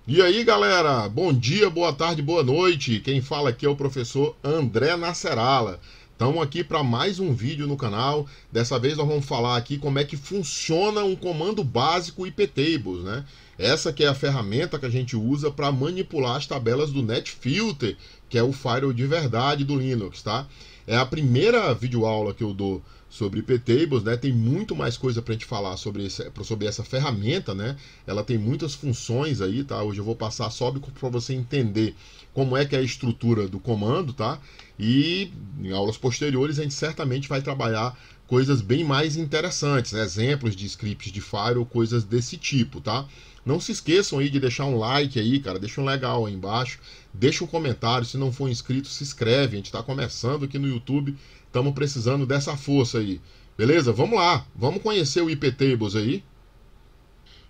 E aí, galera? Bom dia, boa tarde, boa noite. Quem fala aqui é o professor André Nasserala. Estamos aqui para mais um vídeo no canal. Dessa vez nós vamos falar aqui como é que funciona um comando básico iptables, né? Essa que é a ferramenta que a gente usa para manipular as tabelas do NetFilter, que é o firewall de verdade do Linux, tá? É a primeira videoaula que eu dou sobre iptables, né? Tem muito mais coisa para a gente falar sobre essa ferramenta, né? Ela tem muitas funções aí, tá? Hoje eu vou passar só para você entender como é que é a estrutura do comando, tá? E em aulas posteriores a gente certamente vai trabalhar coisas bem mais interessantes, né? Exemplos de scripts de firewall, coisas desse tipo, tá? Não se esqueçam aí de deixar um like aí, cara, deixa um legal aí embaixo, deixa um comentário, se não for inscrito, se inscreve, a gente está começando aqui no YouTube, estamos precisando dessa força aí. Beleza? Vamos lá, vamos conhecer o iptables aí.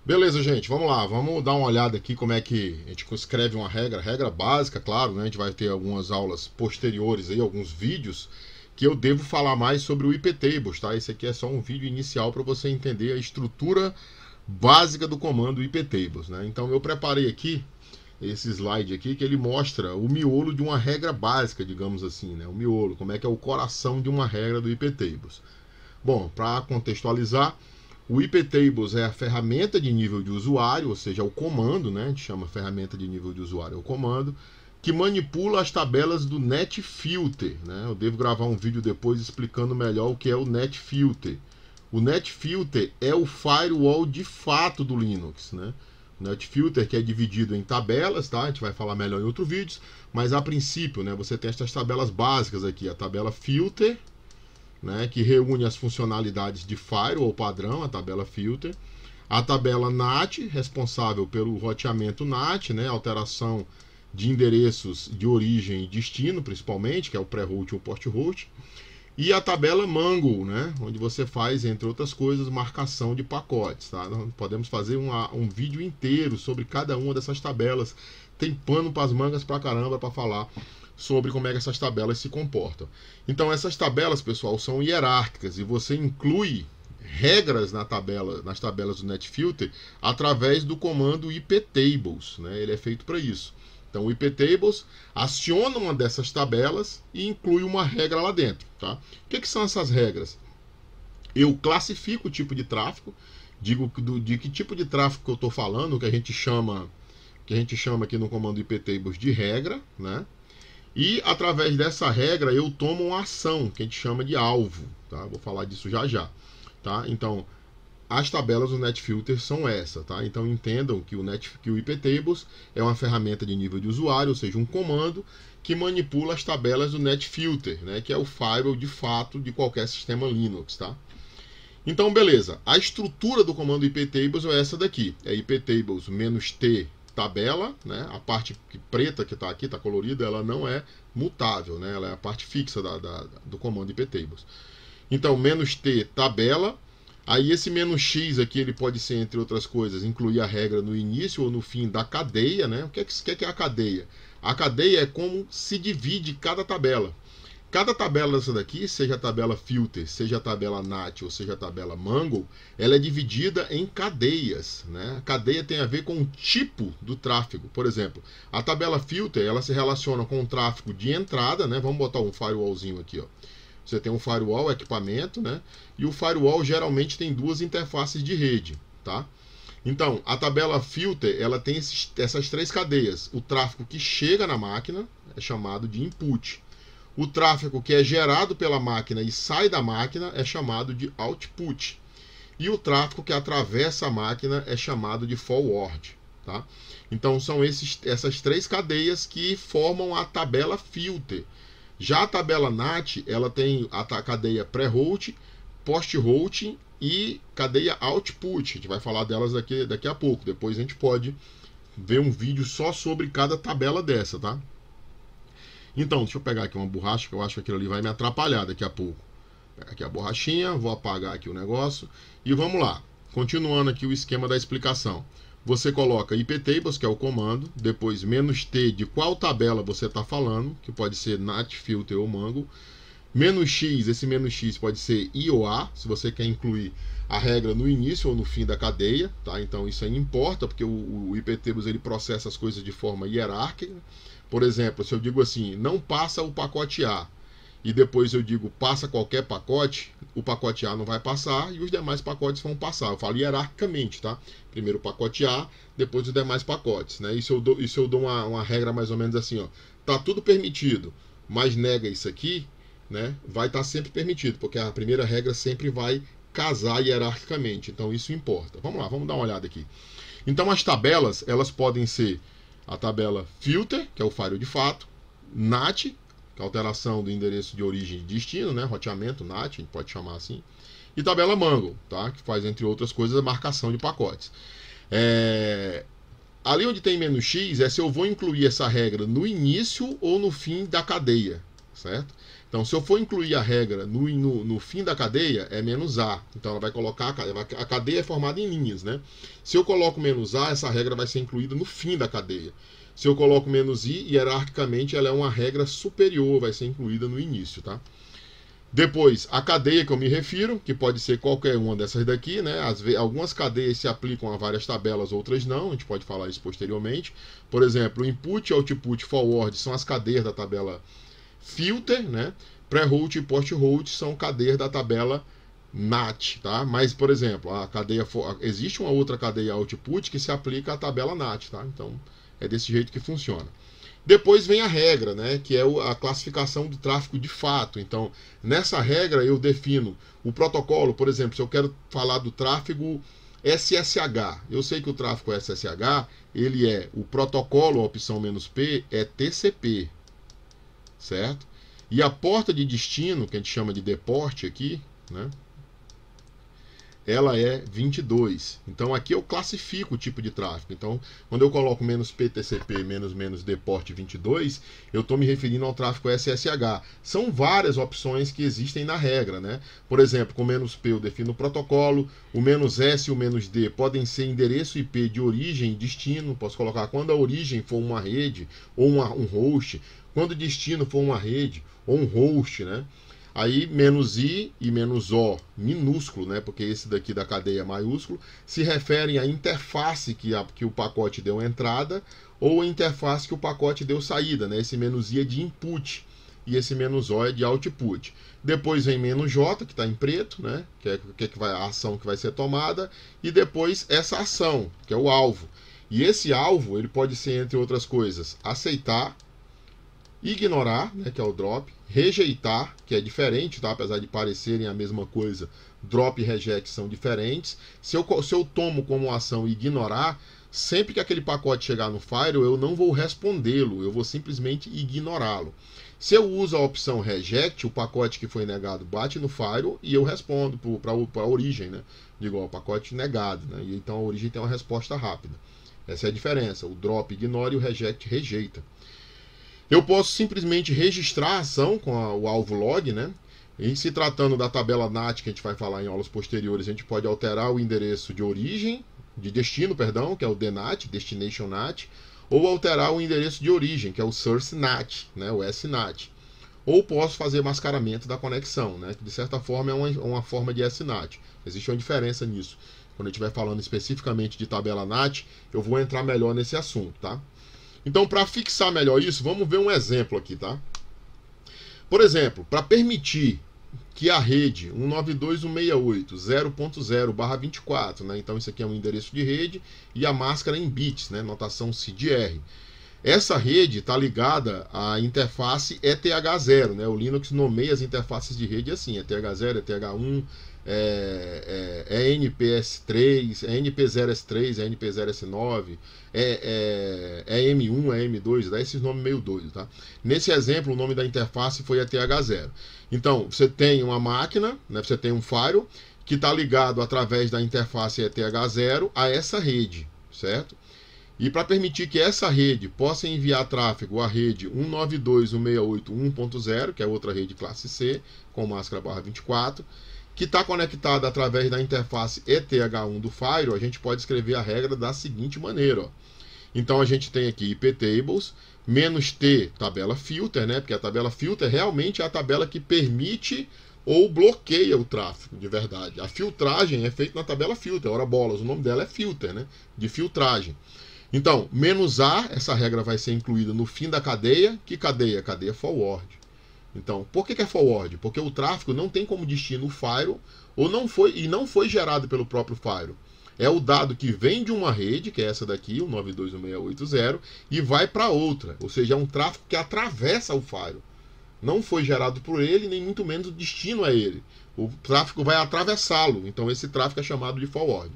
Beleza, gente, vamos lá, vamos dar uma olhada aqui como é que a gente escreve uma regra básica, claro, né? A gente vai ter algumas aulas posteriores aí, alguns vídeos que eu devo falar mais sobre o iptables, tá? Esse aqui é só um vídeo inicial para você entender a estrutura básica do comando iptables, né? Então eu preparei aqui esse slide aqui que ele mostra o miolo de uma regra básica, digamos assim, né? O miolo, como é que é o coração de uma regra do iptables. Bom, para contextualizar, o iptables é a ferramenta de nível de usuário, ou seja, o comando, né? A gente chama ferramenta de nível de usuário, é o comando, que manipula as tabelas do NetFilter, né? Eu devo gravar um vídeo depois explicando melhor o que é o NetFilter. O NetFilter é o firewall de fato do Linux, né? O NetFilter que é dividido em tabelas, tá? A gente vai falar melhor em outro vídeo, mas a princípio, né, você tem essas tabelas básicas aqui, a tabela filter, né, que reúne as funcionalidades de firewall padrão, a tabela filter, a tabela NAT, responsável pelo roteamento NAT, né, alteração de endereços de origem e destino, principalmente, que é o pré-route e o post-route, e a tabela Mango, né, onde você faz, entre outras coisas, marcação de pacotes. Tá? Nós podemos fazer um vídeo inteiro sobre cada uma dessas tabelas. Tem pano para as mangas para caramba para falar sobre como é que essas tabelas se comportam. Então essas tabelas, pessoal, são hierárquicas e você inclui regras nas tabelas do NetFilter através do comando iptables, né? Ele é feito para isso. Então o iptables aciona uma dessas tabelas e inclui uma regra lá dentro, tá? O que são essas regras? Eu classifico o tipo de tráfego, digo de que tipo de tráfego que eu estou falando, que a gente chama aqui no comando iptables de regra, né? E através dessa regra eu tomo uma ação que a gente chama de alvo, tá? Vou falar disso já já, tá? Então as tabelas do NetFilter são essa, tá? Então entendam que o iptables é uma ferramenta de nível de usuário, ou seja, um comando que manipula as tabelas do NetFilter, né? Que é o firewall de fato de qualquer sistema Linux, tá? Então beleza, a estrutura do comando iptables é essa daqui, é iptables -t tabela, né? A parte preta que está aqui, está colorida, ela não é mutável, né? Ela é a parte fixa do comando iptables. Então, -t tabela, aí esse "-x" aqui, ele pode ser, entre outras coisas, incluir a regra no início ou no fim da cadeia, né? O que é a cadeia? A cadeia é como se divide cada tabela. Cada tabela dessa daqui, seja a tabela filter, seja a tabela NAT ou seja a tabela Mango, ela é dividida em cadeias, né? A cadeia tem a ver com o tipo do tráfego. Por exemplo, a tabela filter, ela se relaciona com o tráfego de entrada, né? Vamos botar um firewallzinho aqui, ó. Você tem um firewall, equipamento, né? E o firewall geralmente tem duas interfaces de rede, tá? Então, a tabela filter, ela tem essas três cadeias. O tráfego que chega na máquina é chamado de input. O tráfego que é gerado pela máquina e sai da máquina é chamado de output. E o tráfego que atravessa a máquina é chamado de forward, tá? Então, são essas três cadeias que formam a tabela filter. Já a tabela NAT, ela tem a cadeia pré-route, post-route e cadeia output. A gente vai falar delas daqui a pouco. Depois a gente pode ver um vídeo só sobre cada tabela dessa, tá? Então, deixa eu pegar aqui uma borracha, que eu acho que aquilo ali vai me atrapalhar daqui a pouco. Pega aqui a borrachinha, vou apagar aqui o negócio. E vamos lá. Continuando aqui o esquema da explicação. Você coloca iptables, que é o comando, depois -t de qual tabela você está falando, que pode ser NAT, Filter ou Mango. Menos x, esse menos x pode ser I ou A, se você quer incluir a regra no início ou no fim da cadeia, tá? Então isso aí não importa, porque o IPTables ele processa as coisas de forma hierárquica. Por exemplo, se eu digo assim, não passa o pacote A, e depois eu digo passa qualquer pacote, o pacote A não vai passar e os demais pacotes vão passar. Eu falo hierarquicamente, tá? Primeiro o pacote A, depois os demais pacotes, né? Isso eu dou uma regra mais ou menos assim, ó. Tá tudo permitido, mas nega isso aqui, né? Vai estar sempre permitido, porque a primeira regra sempre vai casar hierarquicamente. Então isso importa. Vamos lá, vamos dar uma olhada aqui. Então as tabelas, elas podem ser a tabela filter, que é o file de fato, NAT, que é a alteração do endereço de origem e destino, né? Roteamento NAT, a gente pode chamar assim, e tabela Mangle, tá? Que faz, entre outras coisas, a marcação de pacotes. Ali onde tem menos x é se eu vou incluir essa regra no início ou no fim da cadeia, certo? Então, se eu for incluir a regra no fim da cadeia, é menos A. Então, ela vai colocar... A cadeia é formada em linhas, né? Se eu coloco menos A, essa regra vai ser incluída no fim da cadeia. Se eu coloco menos I, hierarquicamente, ela é uma regra superior, vai ser incluída no início, tá? Depois, a cadeia que eu me refiro, que pode ser qualquer uma dessas daqui, né? Algumas cadeias se aplicam a várias tabelas, outras não, a gente pode falar isso posteriormente. Por exemplo, input, output, forward são as cadeias da tabela filter, né? Pré-route e post-route são cadeias da tabela NAT, tá? Mas, por exemplo, existe uma outra cadeia output que se aplica à tabela NAT, tá? Então, é desse jeito que funciona. Depois vem a regra, né, que é a classificação do tráfego de fato. Então, nessa regra eu defino o protocolo, por exemplo, se eu quero falar do tráfego SSH, eu sei que o tráfego SSH, ele é o protocolo, a opção "-p", é TCP, certo? E a porta de destino, que a gente chama de deport aqui, né, ela é 22. Então aqui eu classifico o tipo de tráfego. Então, quando eu coloco "-p-TCP", "-deport 22, eu estou me referindo ao tráfego SSH. São várias opções que existem na regra, né? Por exemplo, com "-p" eu defino o protocolo, o "-s" e o "-d" podem ser endereço IP de origem e destino. Posso colocar quando a origem for uma rede ou um host, quando o destino for uma rede ou um host, né? Aí "-i" e "-o", minúsculo, né? Porque esse daqui da cadeia é maiúsculo, se referem à interface que o pacote deu entrada ou a interface que o pacote deu saída, né? Esse "-i" é de input e esse "-o" é de output. Depois vem "-j", que está em preto, né? Que é a ação que vai ser tomada, e depois essa ação, que é o alvo. E esse alvo, ele pode ser, entre outras coisas, aceitar, ignorar, né, que é o drop, rejeitar, que é diferente, tá? Apesar de parecerem a mesma coisa, drop e reject são diferentes. Se eu tomo como ação ignorar, sempre que aquele pacote chegar no Firewall, eu não vou respondê-lo, eu vou simplesmente ignorá-lo. Se eu uso a opção reject, o pacote que foi negado bate no Firewall e eu respondo para a origem, né? Digo, ó, o pacote negado, né? E então a origem tem uma resposta rápida. Essa é a diferença, o drop ignora e o reject rejeita. Eu posso simplesmente registrar a ação com o alvo log, né? E se tratando da tabela NAT, que a gente vai falar em aulas posteriores, a gente pode alterar o endereço de origem, de destino, perdão, que é o DNAT, Destination NAT, ou alterar o endereço de origem, que é o Source NAT, né? O SNAT. Ou posso fazer mascaramento da conexão, né? Que de certa forma é uma forma de SNAT. Existe uma diferença nisso. Quando eu estiver falando especificamente de tabela NAT, eu vou entrar melhor nesse assunto, tá? Então, para fixar melhor isso, vamos ver um exemplo aqui, tá? Por exemplo, para permitir que a rede 192.168.0.0/24, né? Então isso aqui é um endereço de rede e a máscara em bits, né? Notação CDR. Essa rede está ligada à interface ETH0, né? O Linux nomeia as interfaces de rede assim, ETH0, ETH1, NPS3, NP0S3, NP0S9, M1, M2, dá esses nomes meio doidos, tá? Nesse exemplo, o nome da interface foi ETH0. Então, você tem uma máquina, né? Você tem um firewall que está ligado através da interface ETH0 a essa rede, certo? E para permitir que essa rede possa enviar tráfego à rede 192.168.1.0, que é outra rede classe C, com máscara /24, que está conectada através da interface ETH1 do Firewall, a gente pode escrever a regra da seguinte maneira, ó. Então a gente tem aqui iptables, menos T, tabela filter, né? Porque a tabela filter realmente é a tabela que permite ou bloqueia o tráfego, de verdade. A filtragem é feita na tabela filter, ora bolas, o nome dela é filter, né? De filtragem. Então, menos A, essa regra vai ser incluída no fim da cadeia. Que cadeia? Cadeia forward. Então, por que é forward? Porque o tráfego não tem como destino o firewall, ou não foi gerado pelo próprio firewall. É o dado que vem de uma rede, que é essa daqui, o 92.168.0, e vai para outra. Ou seja, é um tráfego que atravessa o firewall. Não foi gerado por ele, nem muito menos o destino é ele. O tráfego vai atravessá-lo. Então esse tráfego é chamado de forward.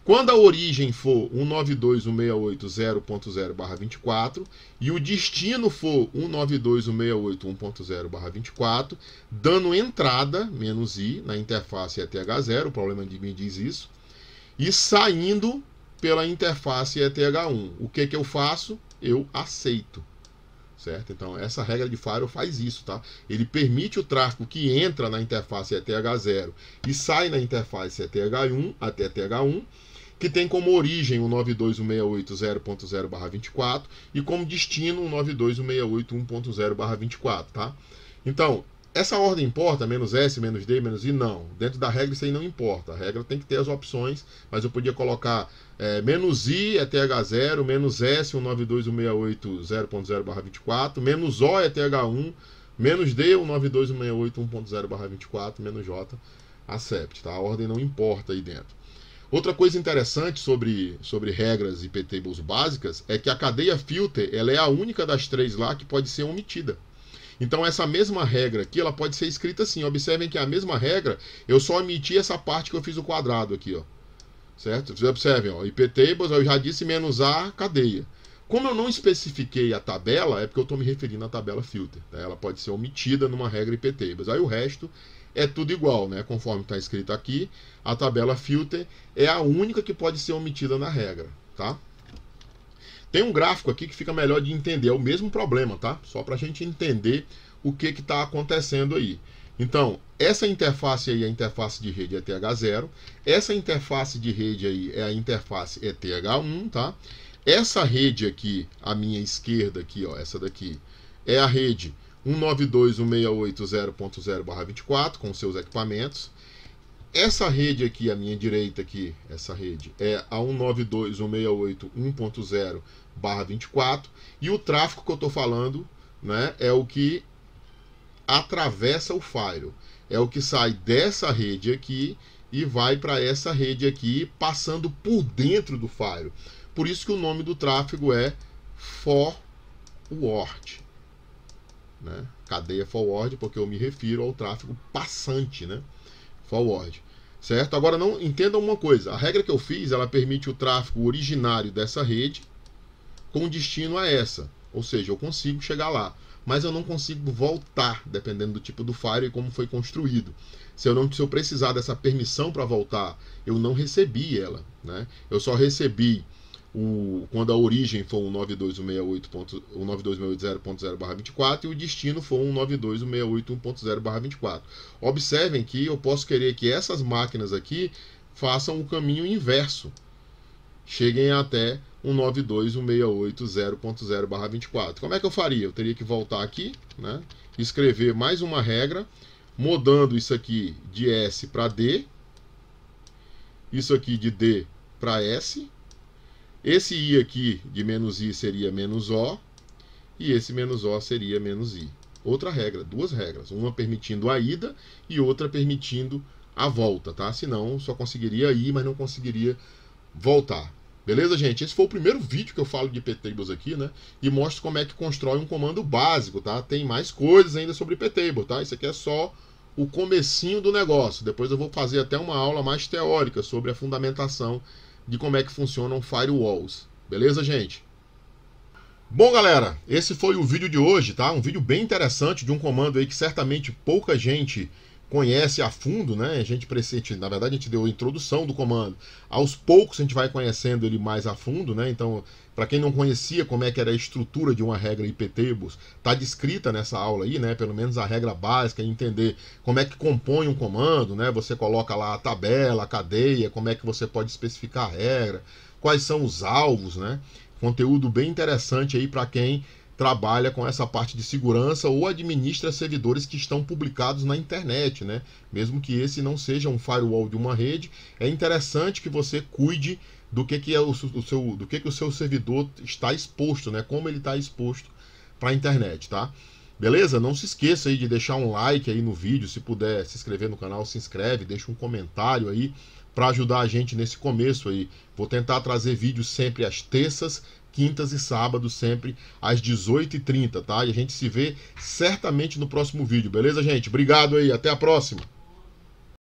Quando a origem for 192.168.0.0/24 e o destino for 192.168.1.0/24, dando entrada, menos I, na interface ETH0, o problema de mim diz isso, e saindo pela interface ETH1. O que eu faço? Eu aceito. Certo? Então, essa regra de firewall faz isso, tá? Ele permite o tráfego que entra na interface ETH0 e sai na interface ETH1, até ETH1, que tem como origem o 92.168.0.0/24 e como destino o 92.168.1.0/24, tá? Então, essa ordem importa? Menos S, menos D, menos I? Não. Dentro da regra isso aí não importa. A regra tem que ter as opções, mas eu podia colocar menos I é TH0, menos S 192.168.0.0/24, menos O é TH1, menos D 192.168.1.0/24, menos J, accept, tá? A ordem não importa aí dentro. Outra coisa interessante sobre regras iptables básicas é que a cadeia filter ela é a única das três lá que pode ser omitida. Então essa mesma regra aqui, ela pode ser escrita assim. Observem que a mesma regra, eu só omiti essa parte que eu fiz o quadrado aqui, ó. Certo? Vocês observem, ó, iptables, eu já disse menos A, cadeia. Como eu não especifiquei a tabela, é porque eu estou me referindo à tabela filter. Tá? Ela pode ser omitida numa regra iptables. Aí o resto é tudo igual, né? Conforme está escrito aqui, a tabela filter é a única que pode ser omitida na regra, tá? Tem um gráfico aqui que fica melhor de entender, é o mesmo problema, tá? Só para a gente entender o que está acontecendo aí. Então, essa interface aí é a interface de rede ETH0, essa interface de rede aí é a interface ETH1, tá? Essa rede aqui, à minha esquerda aqui, ó, essa daqui, é a rede 192.168.0.0/24 com seus equipamentos. Essa rede aqui, à minha direita aqui, essa rede, é a 192.168.1.0/24 e o tráfego que eu estou falando, né, é o que atravessa o firewall. É o que sai dessa rede aqui e vai para essa rede aqui, passando por dentro do firewall. Por isso que o nome do tráfego é forward, né? Cadeia forward, porque eu me refiro ao tráfego passante, né? Forward, certo? Agora não entendam uma coisa, a regra que eu fiz, ela permite o tráfego originário dessa rede com destino a essa, ou seja, eu consigo chegar lá, mas eu não consigo voltar, dependendo do tipo do firewall e como foi construído. Se eu precisar dessa permissão para voltar, eu não recebi ela, né? Eu só recebi quando a origem for 192.168.0.0/24 e o destino for 192.168.1.0/24. Observem que eu posso querer que essas máquinas aqui façam o caminho inverso, cheguem até 192.168.0.0/24. Como é que eu faria? Eu teria que voltar aqui, né? Escrever mais uma regra, mudando isso aqui de S para D, isso aqui de D para S. Esse I aqui de menos I seria menos O, e esse menos O seria menos I. Outra regra, duas regras, uma permitindo a ida e outra permitindo a volta, tá? Senão só conseguiria ir, mas não conseguiria voltar. Beleza, gente? Esse foi o primeiro vídeo que eu falo de iptables aqui, né? E mostro como é que constrói um comando básico, tá? Tem mais coisas ainda sobre iptable, tá? Isso aqui é só o comecinho do negócio. Depois eu vou fazer até uma aula mais teórica sobre a fundamentação de como é que funcionam firewalls. Beleza, gente? Bom, galera, esse foi o vídeo de hoje, tá? Um vídeo bem interessante de um comando aí que certamente pouca gente conhece a fundo, né? Na verdade, a gente deu a introdução do comando. Aos poucos a gente vai conhecendo ele mais a fundo, né? Então, para quem não conhecia como é que era a estrutura de uma regra iptables, tá descrita nessa aula aí, né? Pelo menos a regra básica, entender como é que compõe um comando, né? Você coloca lá a tabela, a cadeia, como é que você pode especificar a regra, quais são os alvos, né? Conteúdo bem interessante aí para quem trabalha com essa parte de segurança ou administra servidores que estão publicados na internet, né? Mesmo que esse não seja um firewall de uma rede, é interessante que você cuide do que é o seu servidor está exposto, né? Como ele está exposto para a internet, tá? Beleza? Não se esqueça aí de deixar um like aí no vídeo, se puder se inscrever no canal, se inscreve, deixa um comentário aí para ajudar a gente nesse começo aí. Vou tentar trazer vídeos sempre às terças, quintas e sábados, sempre às 18h30, tá? E a gente se vê certamente no próximo vídeo, beleza, gente? Obrigado aí, até a próxima!